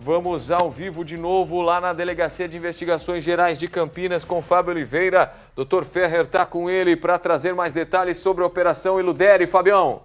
Vamos ao vivo de novo lá na Delegacia de Investigações Gerais de Campinas com Fábio Oliveira. Dr. Ferrer está com ele para trazer mais detalhes sobre a Operação Iludere. Fabião.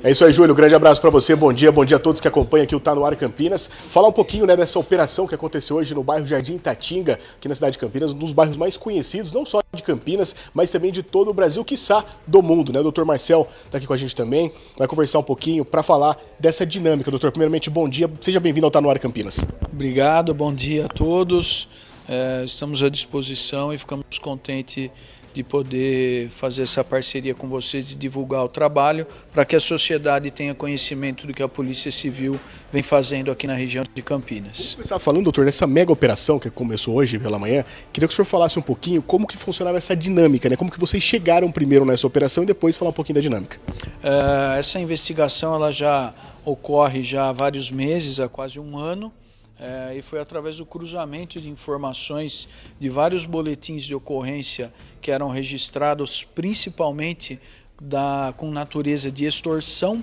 É isso aí, Júlio. Um grande abraço para você. Bom dia a todos que acompanham aqui o Tá No Ar Campinas. Falar um pouquinho dessa operação que aconteceu hoje no bairro Jardim Itatinga, aqui na cidade de Campinas, um dos bairros mais conhecidos, não só de Campinas, mas também de todo o Brasil, quiçá do mundo, né? O doutor Marcel está aqui com a gente também, vai conversar um pouquinho para falar dessa dinâmica. Doutor, primeiramente, bom dia. Seja bem-vindo ao Tá No Ar Campinas. Obrigado, bom dia a todos. Estamos à disposição e ficamos contentes de poder fazer essa parceria com vocês e divulgar o trabalho para que a sociedade tenha conhecimento do que a Polícia Civil vem fazendo aqui na região de Campinas. Vamos começar falando, doutor, dessa mega operação que começou hoje pela manhã. Queria que o senhor falasse um pouquinho como que funcionava essa dinâmica, né? Como que vocês chegaram primeiro nessa operação e depois falar um pouquinho da dinâmica. Essa investigação ela já ocorre já há vários meses, há quase um ano. E foi através do cruzamento de informações de vários boletins de ocorrência que eram registrados principalmente com natureza de extorsão,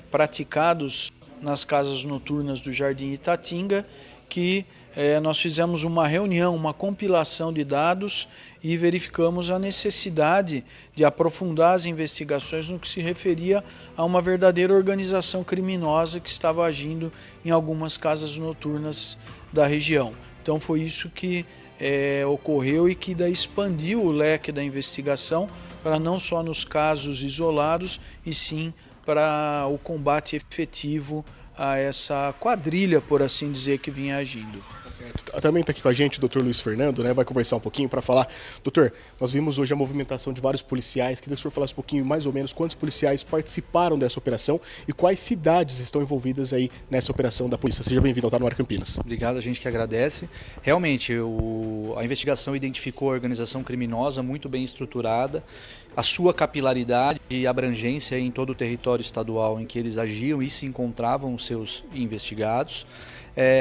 praticados nas casas noturnas do Jardim Itatinga, que nós fizemos uma reunião, uma compilação de dados e verificamos a necessidade de aprofundar as investigações no que se referia a uma verdadeira organização criminosa que estava agindo em algumas casas noturnas da região. Então foi isso que ocorreu e que daí expandiu o leque da investigação para não só nos casos isolados, e sim para o combate efetivo a essa quadrilha, por assim dizer, que vinha agindo. Também está aqui com a gente o doutor Luiz Fernando, né? Vai conversar um pouquinho para falar. Doutor, nós vimos hoje a movimentação de vários policiais. Queria que o senhor falasse um pouquinho, mais ou menos, quantos policiais participaram dessa operação e quais cidades estão envolvidas aí nessa operação da polícia. Seja bem-vindo ao Tá No Ar Campinas. Obrigado, a gente que agradece. Realmente, a investigação identificou a organização criminosa muito bem estruturada, a sua capilaridade e abrangência em todo o território estadual em que eles agiam e se encontravam os seus investigados.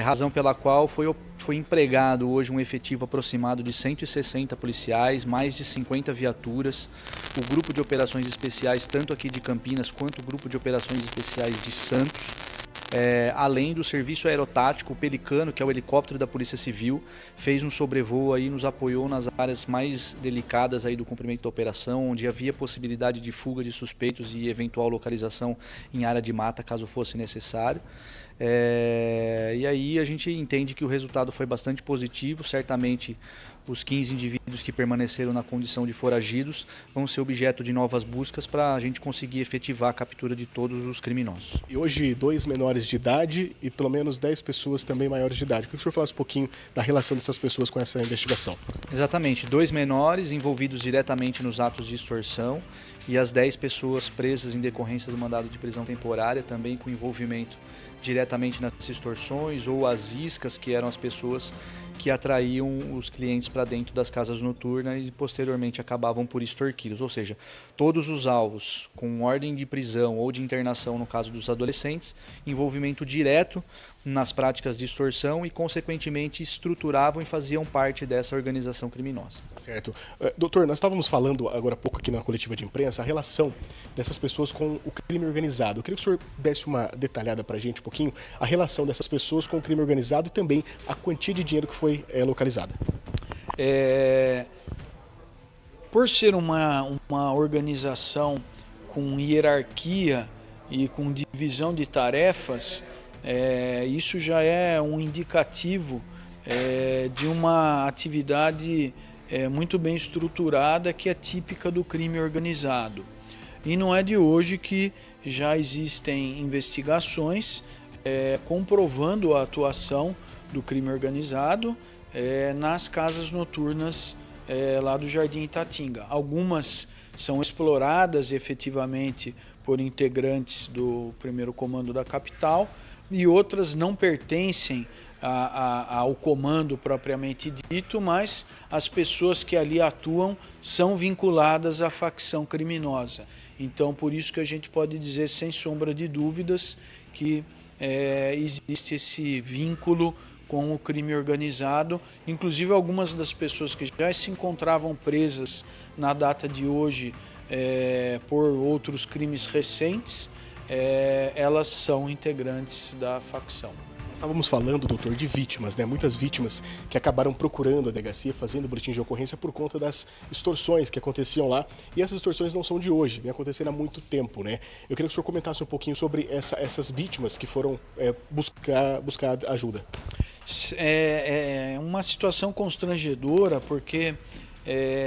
Razão pela qual foi empregado hoje um efetivo aproximado de 160 policiais, mais de 50 viaturas, o grupo de operações especiais, tanto aqui de Campinas quanto o grupo de operações especiais de Santos, além do serviço aerotático, o Pelicano, que é o helicóptero da Polícia Civil, fez um sobrevoo aí, nos apoiou nas áreas mais delicadas aí do cumprimento da operação, onde havia possibilidade de fuga de suspeitos e eventual localização em área de mata, caso fosse necessário. E aí a gente entende que o resultado foi bastante positivo. Certamente os 15 indivíduos que permaneceram na condição de foragidos vão ser objeto de novas buscas para a gente conseguir efetivar a captura de todos os criminosos. E hoje 2 menores de idade e pelo menos 10 pessoas também maiores de idade. Queria que o senhor falasse um pouquinho da relação dessas pessoas com essa investigação. Exatamente, 2 menores envolvidos diretamente nos atos de extorsão e as 10 pessoas presas em decorrência do mandado de prisão temporária, também com envolvimento diretamente nas extorsões ou as iscas, que eram as pessoas que atraíam os clientes para dentro das casas noturnas e posteriormente acabavam por extorquí-los. Ou seja, todos os alvos com ordem de prisão ou de internação, no caso dos adolescentes, envolvimento direto nas práticas de extorsão e, consequentemente, estruturavam e faziam parte dessa organização criminosa. Certo. Doutor, nós estávamos falando agora há pouco aqui na coletiva de imprensa a relação dessas pessoas com o crime organizado. Eu queria que o senhor desse uma detalhada para a gente um pouquinho a relação dessas pessoas com o crime organizado e também a quantia de dinheiro que foi localizada. Por ser uma organização com hierarquia e com divisão de tarefas, isso já é um indicativo de uma atividade muito bem estruturada que é típica do crime organizado. E não é de hoje que já existem investigações comprovando a atuação do crime organizado nas casas noturnas lá do Jardim Itatinga. Algumas são exploradas efetivamente por integrantes do primeiro comando da capital e outras não pertencem ao comando propriamente dito, mas as pessoas que ali atuam são vinculadas à facção criminosa. Então, por isso que a gente pode dizer, sem sombra de dúvidas, que existe esse vínculo com o crime organizado. Inclusive, algumas das pessoas que já se encontravam presas na data de hoje por outros crimes recentes, elas são integrantes da facção. Estávamos falando, doutor, de vítimas, né? Muitas vítimas que acabaram procurando a delegacia, fazendo boletim de ocorrência por conta das extorsões que aconteciam lá. E essas extorsões não são de hoje, vem acontecendo há muito tempo, né? Eu queria que o senhor comentasse um pouquinho sobre essas vítimas que foram buscar ajuda. É uma situação constrangedora, porque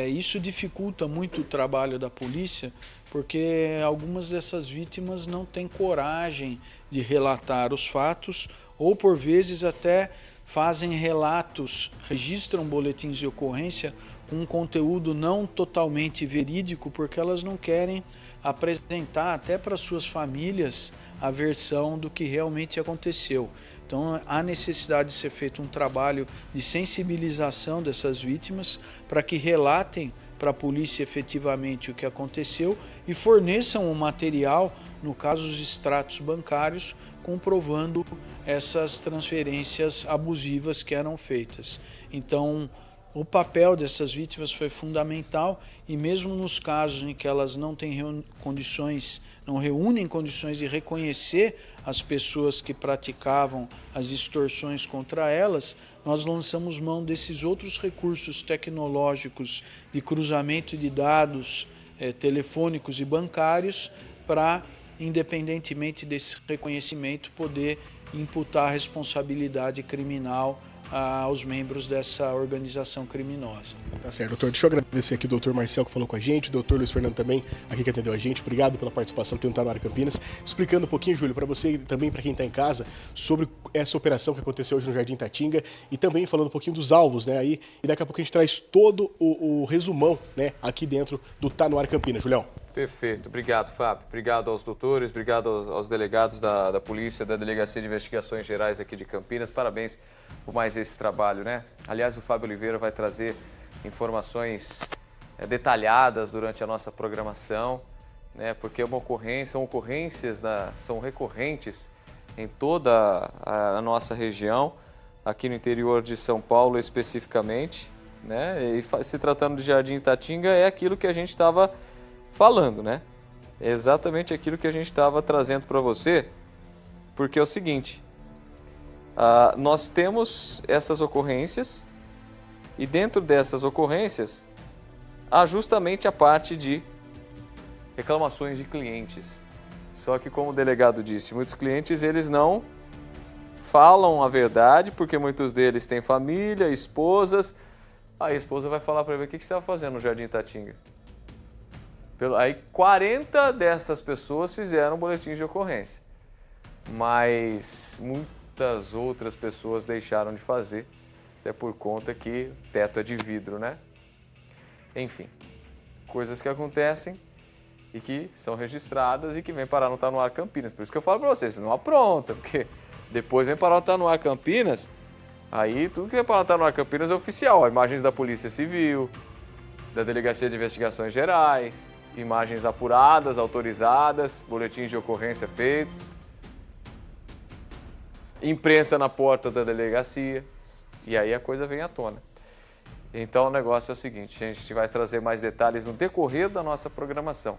isso dificulta muito o trabalho da polícia, porque algumas dessas vítimas não têm coragem de relatar os fatos, ou por vezes até fazem relatos, registram boletins de ocorrência com um conteúdo não totalmente verídico, porque elas não querem apresentar até para suas famílias a versão do que realmente aconteceu. Então há necessidade de ser feito um trabalho de sensibilização dessas vítimas para que relatem para a polícia efetivamente o que aconteceu e forneçam o material, no caso os extratos bancários, comprovando essas transferências abusivas que eram feitas. Então, o papel dessas vítimas foi fundamental e mesmo nos casos em que elas não têm condições, não reúnem condições de reconhecer as pessoas que praticavam as extorsões contra elas, nós lançamos mão desses outros recursos tecnológicos de cruzamento de dados telefônicos e bancários para, independentemente desse reconhecimento, poder imputar a responsabilidade criminal aos membros dessa organização criminosa. Tá certo, doutor. Deixa eu agradecer aqui o doutor Marcel que falou com a gente, o doutor Luiz Fernando também, aqui que atendeu a gente. Obrigado pela participação que está no Área Campinas. Explicando um pouquinho, Júlio, para você e também para quem está em casa, sobre essa operação que aconteceu hoje no Jardim Itatinga e também falando um pouquinho dos alvos, né? Aí, e daqui a pouco a gente traz todo o resumão, né, aqui dentro do Tá no Área Campinas. Julião. Perfeito. Obrigado, Fábio. Obrigado aos doutores, obrigado aos delegados da Polícia, da Delegacia de Investigações Gerais aqui de Campinas. Parabéns por mais esse trabalho, né? Aliás, o Fábio Oliveira vai trazer informações detalhadas durante a nossa programação, né? Porque são ocorrências, são recorrentes em toda a nossa região, aqui no interior de São Paulo especificamente, né? E se tratando de Jardim Itatinga, é aquilo que a gente estava falando, né? É exatamente aquilo que a gente estava trazendo para você, porque é o seguinte, nós temos essas ocorrências e dentro dessas ocorrências há justamente a parte de reclamações de clientes. Só que, como o delegado disse, muitos clientes eles não falam a verdade, porque muitos deles têm família, esposas. Aí a esposa vai falar para ele: o que você estava fazendo no Jardim Itatinga? Aí 40 dessas pessoas fizeram boletins de ocorrência, mas muitas outras pessoas deixaram de fazer, até por conta que o teto é de vidro, né? Enfim, coisas que acontecem e que são registradas e que vem parar no Tá no Ar Campinas. Por isso que eu falo para vocês, não apronta, porque depois vem parar no Tá no Ar Campinas, aí tudo que vem parar no Tá no Ar Campinas é oficial, imagens da Polícia Civil, da Delegacia de Investigações Gerais, imagens apuradas, autorizadas, boletins de ocorrência feitos, imprensa na porta da delegacia, e aí a coisa vem à tona. Então o negócio é o seguinte, a gente vai trazer mais detalhes no decorrer da nossa programação.